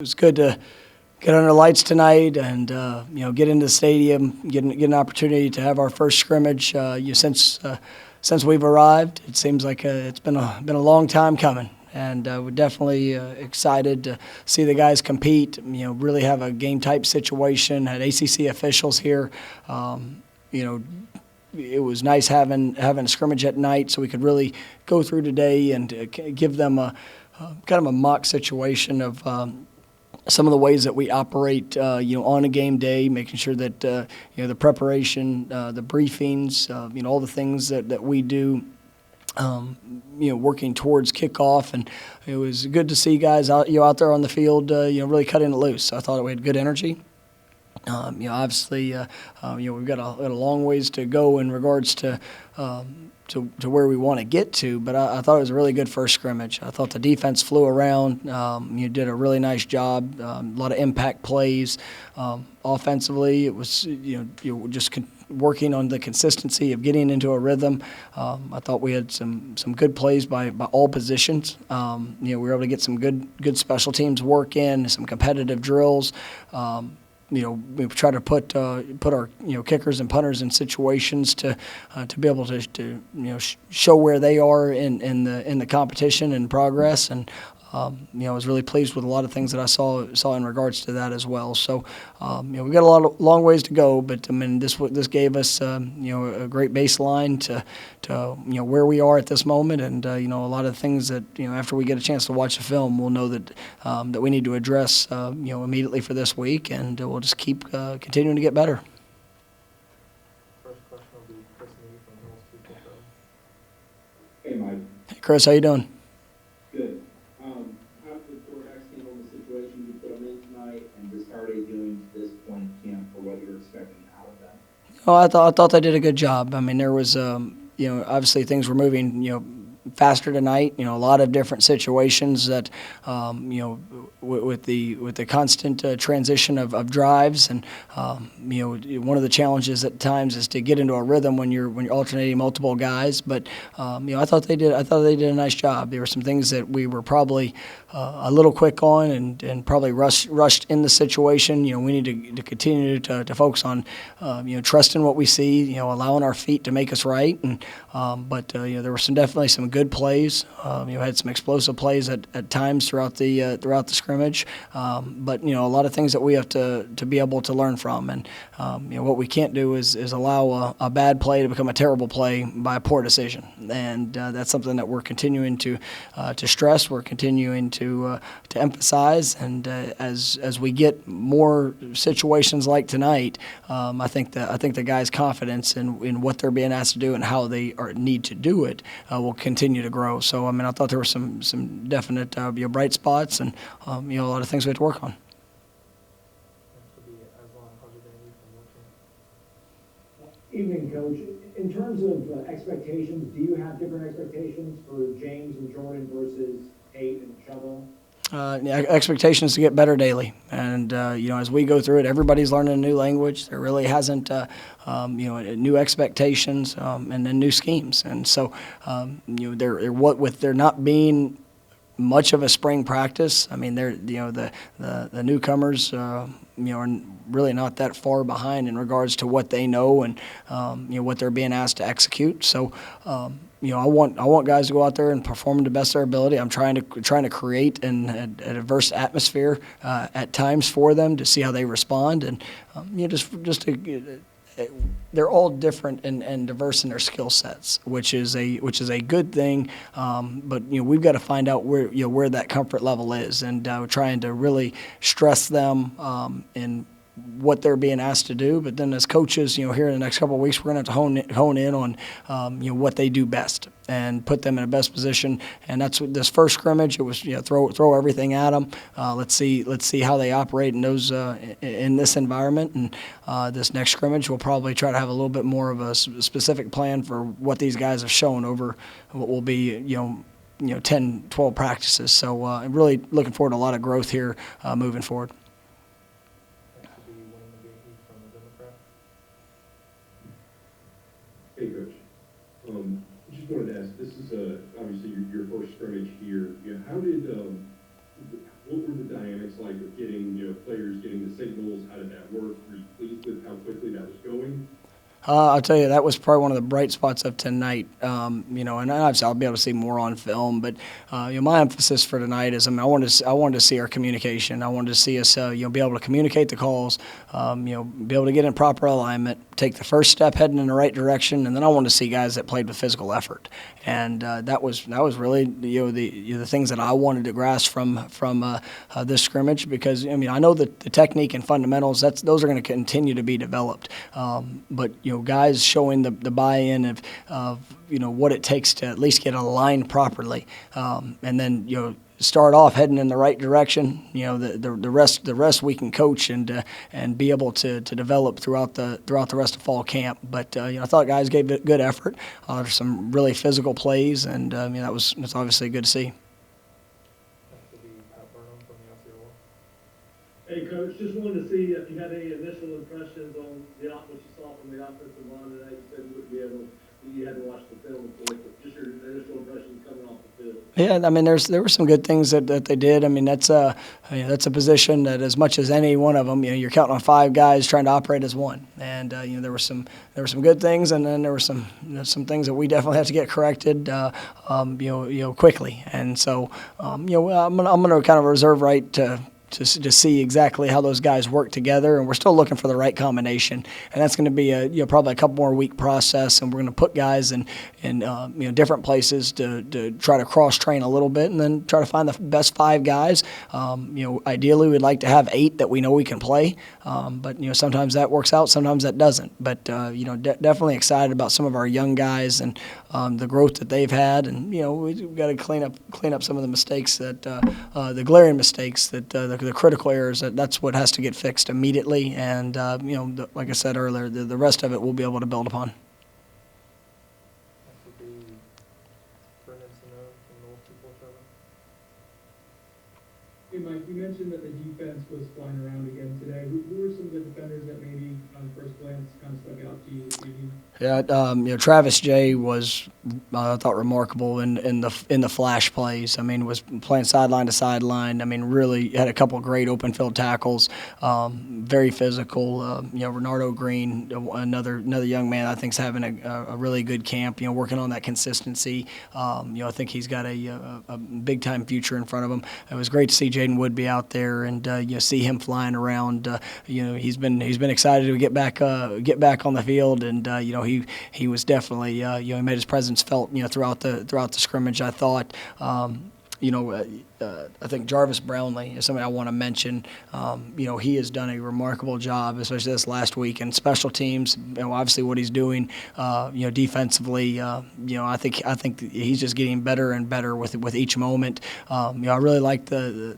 It was good to get under lights tonight and get into the stadium, get an opportunity to have our first scrimmage. Since we've arrived, it seems like it's been a long time coming, and we're definitely excited to see the guys compete. Really have a game type situation. Had ACC officials here. It was nice having a scrimmage at night, so we could really go through today and give them a kind of a mock situation of some of the ways that we operate, on a game day, making sure that the preparation, the briefings, all the things that we do, working towards kickoff, and it was good to see guys out there on the field, really cutting it loose. So I thought we had good energy. Obviously, we've got a long ways to go in regards to where we want to get to, but I thought it was a really good first scrimmage. I thought the defense flew around. You did a really nice job. A lot of impact plays. Offensively, it was just working on the consistency of getting into a rhythm. I thought we had some good plays by all positions. We were able to get some good special teams work in, some competitive drills. We try to put our kickers and punters in situations to be able to show where they are in the competition and progress, and I was really pleased with a lot of things that I saw in regards to that as well. So we've got long ways to go, but I mean this gave us a great baseline to where we are at this moment, and a lot of things that after we get a chance to watch the film, we'll know that that we need to address immediately for this week, and we'll just keep continuing to get better. First question will be Chris Meade from Norvell. Hey, Mike. Hey, Chris, how you doing? Good. How did the quarterbacks handle the situation you put them in tonight, and just how are they doing to this point in camp for what you're expecting out of them? Oh, I thought they did a good job. I mean, there was obviously things were moving faster tonight. A lot of different situations that with the constant transition of drives, and one of the challenges at times is to get into a rhythm when you're alternating multiple guys. But I thought they did a nice job. There were some things that we were probably a little quick on and probably rushed in the situation. We need to continue to focus on trusting what we see, allowing our feet to make us right. And but there were definitely some good plays. Had some explosive plays at times throughout the scrimmage. But a lot of things that we have to be able to learn from. And what we can't do is allow a bad play to become a terrible play by a poor decision. And that's something that we're continuing to stress. We're continuing to emphasize. And as we get more situations like tonight, I think the guys' confidence in what they're being asked to do and how they need to do it will continue to grow. So I mean, I thought there were some definite bright spots, and a lot of things we have to work on. Evening, Coach. In terms of expectations, do you have different expectations for James and Jordan versus Tate and Shovel? Expectations to get better daily, and as we go through it, everybody's learning a new language. There really hasn't new expectations and then new schemes, and so with there not being much of a spring practice. I mean, they're the newcomers are really not that far behind in regards to what they know and what they're being asked to execute. So I want guys to go out there and perform to the best of their ability. I'm trying to create an adverse atmosphere at times for them to see how they respond, and they're all different and diverse in their skill sets, which is a good thing. But we've got to find out where that comfort level is, and we're trying to really stress them in what they're being asked to do. But then as coaches, here in the next couple of weeks, we're going to have to hone in on what they do best and put them in the best position. And that's what this first scrimmage. It was throw everything at them. Let's see how they operate in those in this environment. And this next scrimmage, we'll probably try to have a little bit more of a specific plan for what these guys have shown over what will be 10, 12 practices. So I'm really looking forward to a lot of growth here moving forward. Hey, Coach. Just wanted to ask, this is obviously your first scrimmage here. How did what were the dynamics like of getting, players getting the signals? How did that work? Were you pleased with how quickly that was going? I'll tell you, that was probably one of the bright spots of tonight. And obviously I'll be able to see more on film, but my emphasis for tonight is, I wanted to see our communication. I wanted to see us, be able to communicate the calls, be able to get in proper alignment, take the first step heading in the right direction, and then I wanted to see guys that played with physical effort. And that was really the things that I wanted to grasp from this scrimmage, because I know that the technique and fundamentals, those are going to continue to be developed, but guys showing the buy-in of what it takes to at least get aligned properly, and then start off heading in the right direction. The rest we can coach and be able to develop throughout the rest of fall camp. But I thought guys gave it good effort. There's some really physical plays, and that's obviously good to see. Next will be Pat Burnham from the LCR. Hey, Coach, just wanted to see if you had any initial impressions on what you saw from the offensive line today. You said you had to watch the film, of course, but just your initial impressions coming off the field. Yeah, there were some good things that they did. That's a position that, as much as any one of them, you're counting on 5 guys trying to operate as one. And there were some good things, and then there were some things that we definitely have to get corrected, quickly. And so I'm gonna kind of reserve right to see exactly how those guys work together, and we're still looking for the right combination, and that's going to be probably a couple more week process, and we're going to put guys in different places to try to cross train a little bit, and then try to find the best 5 guys. Ideally we'd like to have 8 that we know we can play, but sometimes that works out, sometimes that doesn't. But definitely excited about some of our young guys and the growth that they've had, and we've got to clean up some of the mistakes that the glaring mistakes that the critical errors. That's what has to get fixed immediately, and like I said earlier, the rest of it we'll be able to build upon. Next will be Brendan Simone from North 247. Hey, Mike, you mentioned that the defense was flying around again today. Who were some of the defenders that maybe, on first glance, kind of stuck out to you this evening? Yeah, Travis J was, I thought, remarkable in the flash plays. Was playing sideline to sideline. Really had a couple of great open field tackles. Very physical. Renardo Green, another young man, I think is having a really good camp. Working on that consistency. I think he's got a big time future in front of him. It was great to see Jaden Wood be out there and see him flying around. He's been excited to get back on the field, and he was definitely he made his presence felt throughout the scrimmage. I thought. I think Jarvis Brownlee is somebody I want to mention. He has done a remarkable job, especially this last week, in special teams. Obviously what he's doing, defensively. I think he's just getting better and better with each moment. I really like the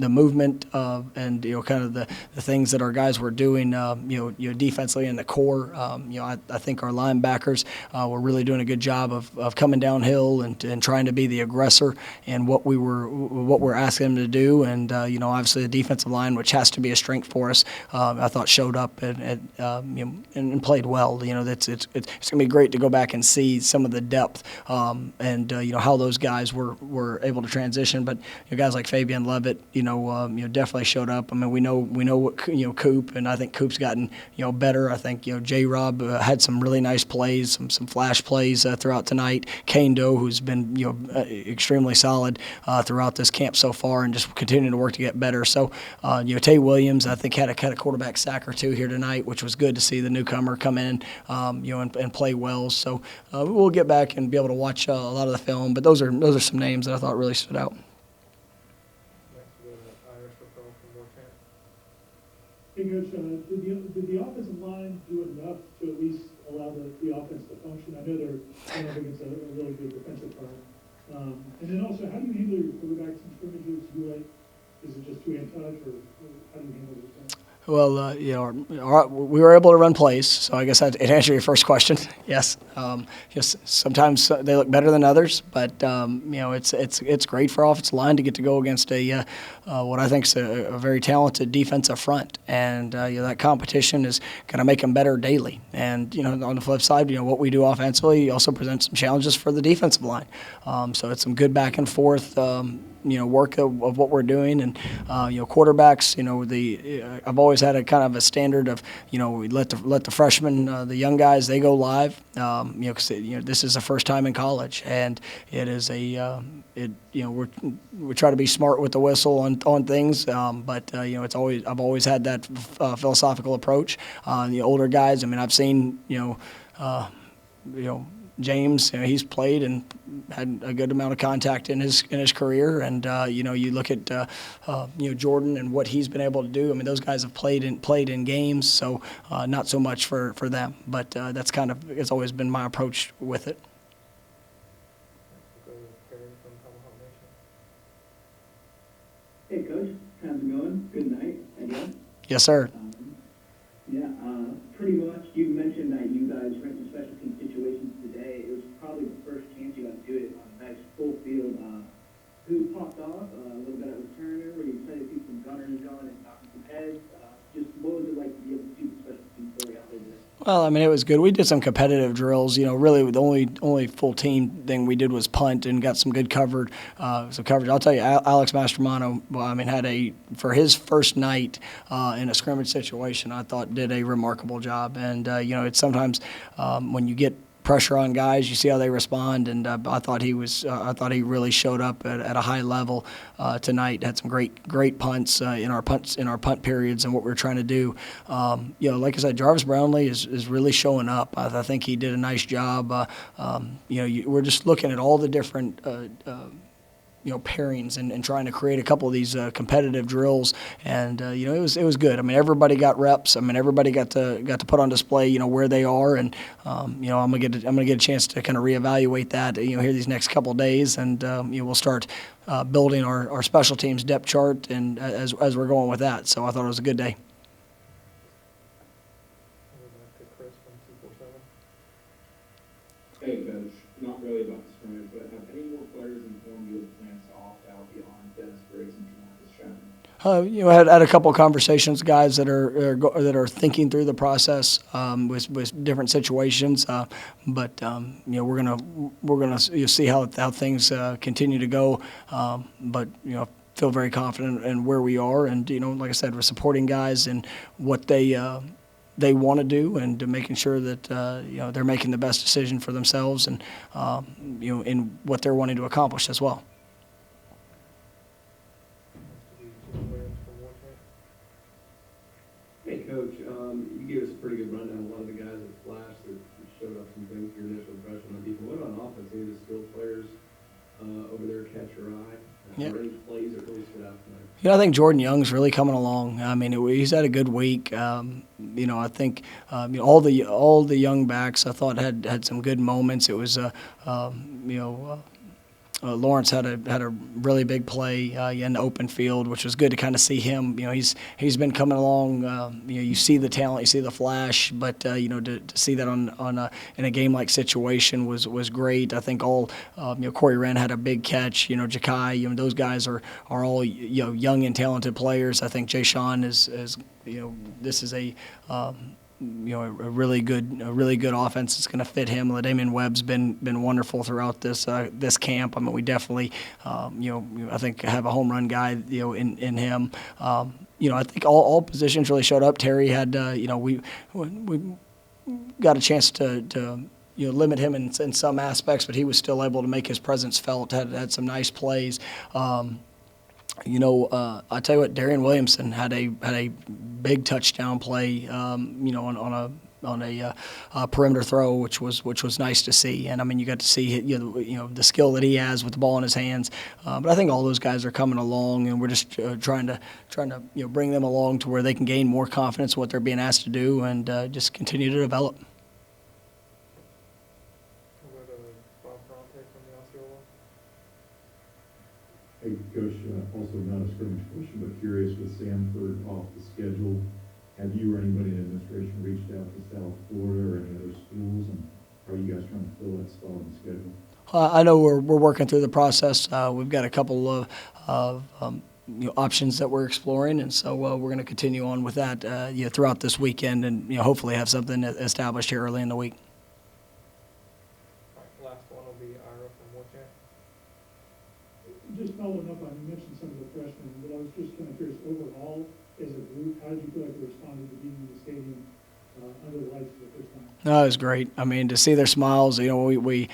movement and kind of the things that our guys were doing. Defensively in the core. I think our linebackers were really doing a good job of coming downhill and trying to be the aggressor and what we're asking them to do, and obviously the defensive line, which has to be a strength for us, I thought showed up and played well. It's gonna be great to go back and see some of the depth and how those guys were able to transition. But guys like Fabian Levitt, definitely showed up. we know what Coop, and I think Coop's gotten better. I think J. Rob had some really nice plays, some flash plays throughout tonight. Kane Doe, who's been extremely solid throughout this camp so far, and just continuing to work to get better. So, Tay Williams, I think had a quarterback sack or 2 here tonight, which was good to see the newcomer come in, and play well. So we'll get back and be able to watch a lot of the film. But those are some names that I thought really stood out. Next will be Irish referral from Warcamp. Hey, Coach, did the offensive line do enough to at least allow the offense to function? I know they're going against a really good defensive front. And then also, how do you handle your quarterbacks in scrimmages? Is it just two-hand touch, or how do you handle those things? Well, we were able to run plays, so I guess I'd answer your first question. Yes, just sometimes they look better than others, but it's great for offensive line to get to go against a what I think is a very talented defensive front, and that competition is going to make them better daily. And on the flip side, what we do offensively also presents some challenges for the defensive line. So it's some good back and forth. Work of what we're doing, and quarterbacks. I've always had a kind of a standard of we let the freshmen, the young guys, they go live. Because this is the first time in college, and it is we try to be smart with the whistle on things, but I've always had that philosophical approach. The older guys, I've seen James, he's played and had a good amount of contact in his career, and you look at Jordan and what he's been able to do. Those guys have played in games, so not so much for them. But it's always been my approach with it. We'll go with Terry from Tomahawk Nation. Hey, Coach. How's it going? Good night, I guess. Yes, sir. Pretty much, you mentioned that you guys ran some special team situations today. It was probably the first chance you got to do it on a nice full field. Who popped off? A little bit of returner. Were you excited to see some gunners going and knocking some heads? Just what was it like to be able to see the special team story out there today? Well, it was good. We did some competitive drills. Really the only full team thing we did was punt and got some good coverage. I'll tell you, Alex Mastromano, had for his first night in a scrimmage situation, I thought did a remarkable job. And it's sometimes when you get pressure on guys, you see how they respond, and I thought he really showed up at a high level tonight. Had some great punts in our punt periods and what we were trying to do. Like I said, Jarvis Brownlee is really showing up. I think he did a nice job. We're just looking at all the different pairings and trying to create a couple of these competitive drills, and it was good. Everybody got reps. Everybody got to put on display where they are, and I'm gonna get a chance to kind of reevaluate that here these next couple of days, and we'll start building our special teams depth chart and as we're going with that. So I thought it was a good day. We'll go back to Chris from 247. Hey, Coach, not really about the scrimmage, but have any more players informed you of plans to opt out beyond Dennis Briggs and Jamarcus Chapman? Had a couple of conversations with guys that are thinking through the process with different situations, but we're gonna see how things continue to go, but feel very confident in where we are, and like I said, we're supporting guys and what they want to do, and making sure that they're making the best decision for themselves, and in what they're wanting to accomplish as well. Next will be Jim Williams from War Tank. Hey, Coach, you gave us a pretty good rundown of a lot of the guys that flashed that showed up some things, your initial impression on defense. What about offense? Any of the skilled players over there catch your eye? Yeah. Or any plays that really stood out tonight? I think Jordan Young's really coming along. He's had a good week. I think all the young backs I thought had some good moments. It was Lawrence had a really big play in the open field, which was good to kind of see him. He's been coming along. You see the talent, you see the flash, but to see that in a game like situation was great. I think Corey Wren had a big catch. Ja'Kai, those guys are all young and talented players. I think Jay Sean is this is a really good offense. It's going to fit him. LaDamian Webb's been wonderful throughout this camp. We definitely I think have a home run guy in him. I think all positions really showed up. Terry had we got a chance to limit him in some aspects, but he was still able to make his presence felt. Had some nice plays. I tell you what, Darian Williamson had a big touchdown play, on a perimeter throw, which was nice to see. And you got to see the skill that he has with the ball in his hands. But I think all those guys are coming along, and we're just trying to bring them along to where they can gain more confidence in what they're being asked to do, and just continue to develop. We'll go to Bob Bronte from the Osceola. Hey, Coach, also not a scrimmage question, but curious with Samford off the schedule, have you or anybody in administration reached out to South Florida or any other schools, and how are you guys trying to fill that spot on the schedule? I know we're working through the process. We've got a couple of options that we're exploring, and so we're going to continue on with that throughout this weekend, and hopefully have something established here early in the week. All right, last one will be Ira from Warchant. Just following up on, you mentioned some of the freshmen, but I was just kind of curious, overall, as a group, how did you feel like they responded to being in the stadium under the lights for the first time? No, it was great. I mean, to see their smiles, we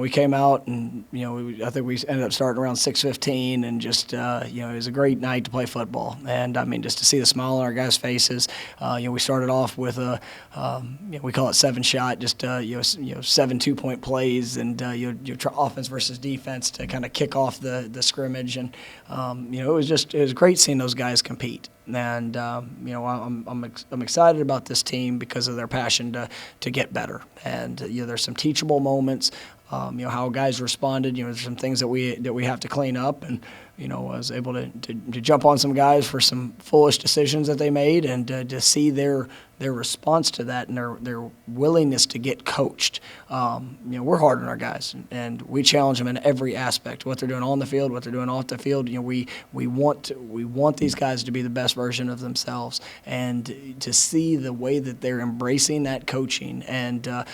came out and, I think we ended up starting around 6:15, and just, it was a great night to play football. And, I mean, just to see the smile on our guys' faces. We started off with we call it 7-shot, just, 7 2-point plays, and, offense versus defense to kind of kick off the scrimmage. And, it was great seeing those guys compete. And I'm excited about this team because of their passion to get better. And there's some teachable moments. How guys responded. There's some things that we have to clean up. And I was able to jump on some guys for some foolish decisions that they made, and to see their response to that and their willingness to get coached. We're hard on our guys, and we challenge them in every aspect. What they're doing on the field, what they're doing off the field. We want these guys to be the best version of themselves, and to see the way that they're embracing that coaching and the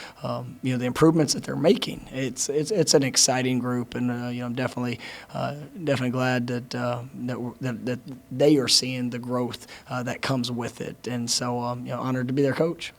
improvements that they're making. It's an exciting group, and I'm definitely glad that they are seeing the growth that comes with it, and so honored to be their coach.